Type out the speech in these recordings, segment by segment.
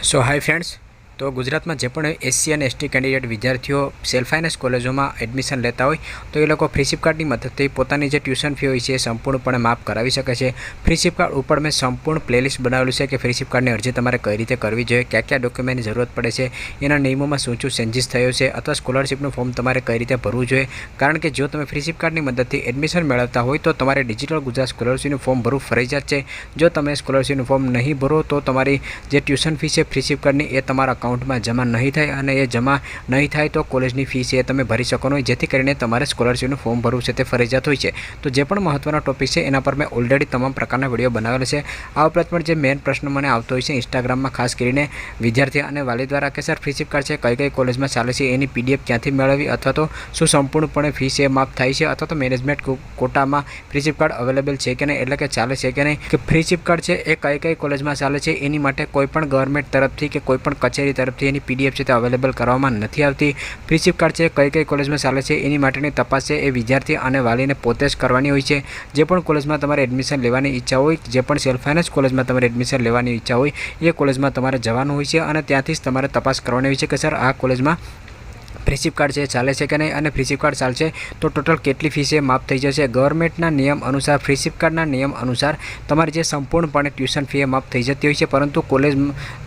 सो hi friends. तो गुजरात में जो एससी और एसटी कैंडिडेट विद्यार्थीओ सेल्फ फाइनेंस कॉलेजों में एडमिशन लेता हो तो ये लोग फ्रीशिप कार्ड की मदद थी पोतानी जो ट्यूशन फी होय संपूर्णपणे माफ करावी सके छे। फ्रीशिप कार्ड ऊपर में संपूर्ण प्लेलिस्ट बनावेलू है कि फ्रीशिप कार्ड की अर्जी तमारे कई रीते करवी जोईए, क्या क्या डॉक्यूमेंट की जरूरत पड़े छे, एना नियमों में शू शू चेन्जीस थयो छे अथवा स्कॉलरशिपनुं फॉर्म तमारे कई रीते भरवुं जोईए। कारण के जो तमे फ्रीशिप कार्ड की मदद थी एडमिशन मेळवता होय तो तमारे डिजिटल गुजरात स्कॉलरशिपनुं फॉर्म भरवुं फरजियात है। जो तमे स्कॉलरशिपनुं फॉर्म नहीं भरो तो तमारी जे ट्यूशन फी है फ्रीशिप कार्ड की तमारा अकाउंट में जमा नहीं थाय अने ए जमा नहीं थाय तो कॉलेजनी फी है तमे भरी शको नहीं, जेथी करीने तमारे स्कॉलरशिपनुं फॉर्म भरवुं छे ते फरजियात होय छे। तो जे पण महत्वना टॉपिक है एना पर मैं ऑलरेडी तमाम प्रकारना विडियो बनावेला छे। आ उपरांत पण जे मेन प्रश्न मने आवतो होय छे इंस्टाग्राम में खास करीने विद्यार्थी अने वाली द्वारा के सर फ्रीशिप कार्ड है कई कई कॉलेज में चाले छे एनी पीडीएफ क्यांथी मेळववी अथवा तो शुं संपूर्णपणे फी है माफ थाय छे अथवा तो मैनेजमेंट कोटा में फ्रीशिप कार्ड अवेलेबल है कि नहीं, एटले के चाले छे कि नहीं, कि फ्रीशिप कार्ड है ए कई कई कॉलेज में चाले छे एनी माटे कोईपण गवर्नमेंट तरफथी के कोईपण कचेरी तरफथी एनी पीडीएफ है अवेलेबल करवामां नथी आवती। फ्रीशिप कार्ड है कई कई कॉलेज में चाले छे एनी माटेनी तपास है ए विद्यार्थी अने वालीने पोते ज करवानी होय छे। जे पण कॉलेज में तमारे एडमिशन लेवानी इच्छा होय, जे पण सेल्फ फाइनेंस कॉलेज में तमारे एडमिशन लेवानी इच्छा होय ए कॉलेज में तमारे जवानुं होय छे अने त्यांथी ज तमारे तपास करवानी होय छे कि सर आ कॉलेज में फ्रीशिप कार्ड है चाले कि नहीं और फ्रीशिप कार्ड चालशे तो टोटल केटली फी है माफ थी जैसे। गवर्नमेंटना नियम अनुसार फ्रीशिप कार्डना नियम अनुसार तमारी जे संपूर्णपणे ट्यूशन फी माफ थी जती होय, परंतु कॉलेज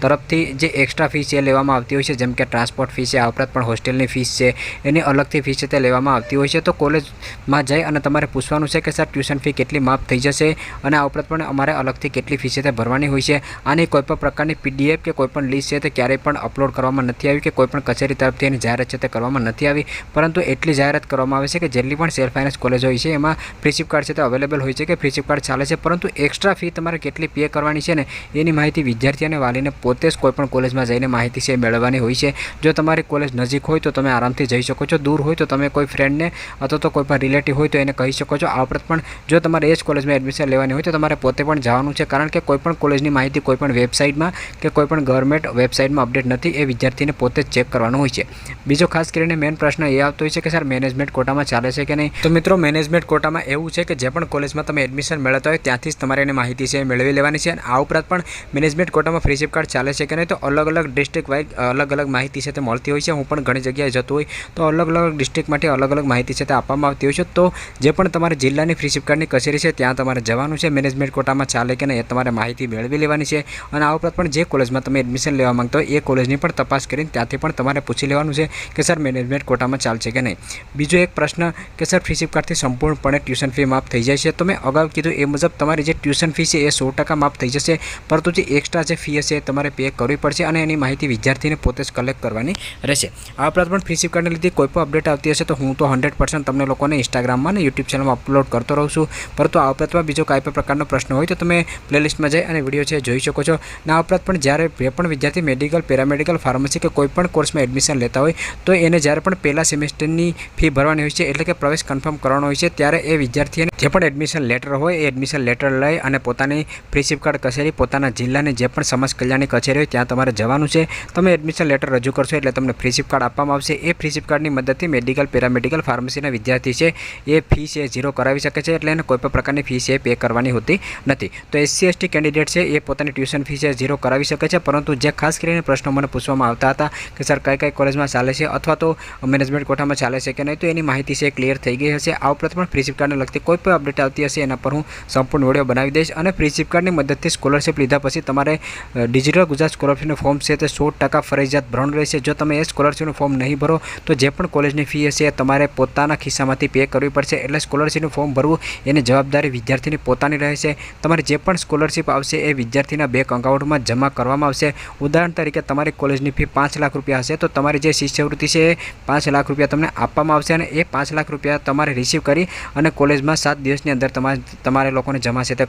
तरफथी जे एक्स्ट्रा फी है लेवामां आवती होय छे, जेम के ट्रांसपोर्ट फी है, आ उपरांत पण होस्टेलनी फीस है एनी अलगथी फी है लेवामां आवती होय छे। तो कॉलेज में जई अने तमारे पूछवानुं छे कि सर ट्यूशन फी केटली माफ थी जशे अने आ उपरांत पण अमारे अलगथी केटली फी है भरवानी होय छे। आनी कोईपण प्रकारनी पीडीएफ के कोईपण लिस्ट है ते क्यारेय पण अपलोड करवामां नथी आवी के कोईपण कचेरी तरफथी एनी जाहेरात छे करवामां नथी आवी, परंतु एटली जाहेरात करवामां आवे छे कि जेटली पण सेल्फ फाइनेंस कॉलेज होय छे एमां फ्रीशिप कार्ड छे तो अवेलेबल होय छे कि फ्रीशिप कार्ड चाले छे, परंतु एक्स्ट्रा फी तमारे केटली पे करवानी छे ने एनी माहिती विद्यार्थी अने वालीने पोते ज कोईपण कॉलेज में जईने माहिती छे मेळवવાની होय छे। जो तमारी कॉलेज नजीक होय तो तमे आरामथी जई शको छो, दूर होय तो तमे कोई फ्रेंड ने अथवा तो कोईपण रिलेटिव होय तो एने कही शको छो। आ उपरांत पण जो तमारे एज कॉलेज में एडमिशन लेवानी होय तो तमारे पोते पण जवानुं छे, कारण के कोईपण कॉलेजनी माहिती कोईपण वेबसाइट में के कोईपण गवर्नमेंट वेबसाइट में अपडेट नथी, ए विद्यार्थीने पोते ज चेक करवानुं होय छे। बीजो खास करीने मेन प्रश्न ए आवतो होय छे कि सर मैनेजमेंट कोटा में चाले छे कि नहीं। तो मित्रों मैनेजमेंट कोटा में एवुं छे कि जे पण कॉलेज में तमे एडमिशन मेळवता होय त्यांथी ज तमारे एनी माहिती छे मेळवी लेवानी छे। आ उपरांत पण मैनेजमेंट कोटा में फ्रीशिप कार्ड चाले छे कि नहीं तो अलग अलग डिस्ट्रिक्ट वाइज अलग अलग माहिती छे ते मळती होय छे। हूँ पण घणी जग्याए जतो होय तो अलग अलग डिस्ट्रिक्ट माटे अलग अलग माहिती छे ते आपवामां आवती होय छे। तो जे पण तमारे जिल्लानी फ्रीशिप कार्डनी कचेरी छे त्यां तमारे जवानुं छे, मैनेजमेंट कोटा में चाले कि नहीं ए तमारे माहिती मेळवी लेवानी छे। अने आ उपरांत पण जे कॉलेज में तमे एडमिशन लेवा मांगता होय ए कॉलेजनी पण तपास करीने त्यांथी पण तमारे पूछी लेवानुं छे कि सर मैनेजमेंट कोटा में चालशे कि नहीं। बीजो एक प्रश्न कि सर फ्रीशिप कार्ड थी संपूर्णपणे ट्यूशन फी माफ थी जाए तो मैं अगाऊ कीधुं ए मुजब तमारी जे ट्यूशन फी है 100% माफ थी जशे, परंतु जे एक्स्ट्रा जे फी हशे तमारे पे करवी पड़शे अने एनी माहिती विद्यार्थीने पोते ज कलेक्ट करवानी रहेशे। आ उपरांत पण फ्रीशिप कार्डने लीधे कोई पण अपडेट आवती हशे तो हूँ तो 100% तमने लोकोने इंस्टाग्राम में यूट्यूब चैनल में अपलोड करतो रहूँ छूँ, परंतु आ उपरांत बीजो काई पण प्रकारनो प्रश्न होय तो तमे प्लेलिस्ट में जई अने विडियो छे जोई शको छो। आ उपरांत पण ज्यारे जे पण विद्यार्थी मेडिकल पेरामेडिकल फार्मसी के कोईपण कोर्स में एडमिशन लेता होय तो एने ज्यारे पण पहला सेमेस्टरनी फी भरवानी होय छे एटले के प्रवेश कन्फर्म करवानो होय छे त्यारे ए विद्यार्थीने जे पण एडमिशन लेटर होय ए एडमिशन लेटर लई अने पोतानी फ्रीशिप कार्ड कचेरी पोताना जिल्लाने जे पण समाज कल्याणनी कचेरी होय त्यां तमारे जवानुं छे। तमे एडमिशन लेटर रजू करशो एटले तमने फ्रीशिप कार्ड आपवामां आवशे। ए फ्रीशिप कार्डनी मददथी मेडिकल पेरामेडिकल फार्मसीना विद्यार्थी छे ए फी छे जीरो करावी शके छे, एटले एने कोईपण प्रकारनी फी छे पे करवानी होती नथी। तो एससी एसटी कैंडिडेट छे ए पोतानी ट्यूशन फी छे जीरो करावी शके छे, परंतु जे खास करीने प्रश्नो मने पूछवामां आवता हता कि सर कई कई कॉलेज में चाले छे अथवा तो मैनेजमेंट कोटा में चाले छे कि नहीं तो एनी माहिती छे क्लियर थई गई हशे। आ उपरांत पण फ्रीशिप कार्ड ने लगती कोई पण अपडेट आवती हशे एना पर हूँ संपूर्ण विडियो बनावी दईश। अने फ्रीशिप कार्ड की मददथी स्कॉलरशिप लीधा पछी तमारे डिजिटल गुजरात स्कॉलरशिपनुं फॉर्म छे ते 100% फरजियात भरवानुं रहेशे। जो तमे ए स्कॉलरशिपनुं फॉर्म नहीं भरो तो जे पण कॉलेजनी फी हशे तमारे पोताना खिस्सामांथी पे करवी पड़शे, एटले स्कॉलरशिपनुं फॉर्म भरवुं एनी जवाबदारी विद्यार्थीनी पोतानी रहेशे। तमारे जे पण स्कॉलरशिप आवशे ए विद्यार्थीना बैंक अकाउंट में जमा करवामां आवशे। उदाहरण तरीके तमारी कॉलेजनी फी 5 लाख रुपया हशे तो तमारी जे शिष्यवृत्ति छे 5 लाख रुपया तमने आपवामां आवशे अने ए 5 लाख रुपया तमारे रिसीव करी अने कॉलेज में 7 दिवसनी अंदर तमारे लोकोने जमा छे ते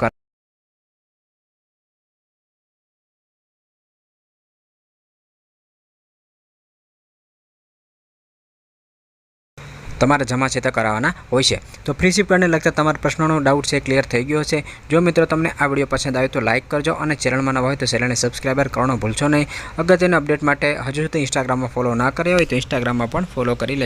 तमारे जमा छे ते करावाना होय छे। तो फ्रीशिप कार्डने लगता तमारा प्रश्नों डाउट है क्लियर थई गयो छे। जो मित्रों तमने आ विडियो पसंद आवे तो लाइक करजो अने चेनल में नवा होय तो चेनल ने सब्सक्राइबर करवानो भूलशो नहीं। अगत्यना अपडेट माटे हजू सुधी इंस्टाग्राम में फॉलो ना कर्यो होय तो इंस्टाग्राम में पण फॉलो करी लेजो।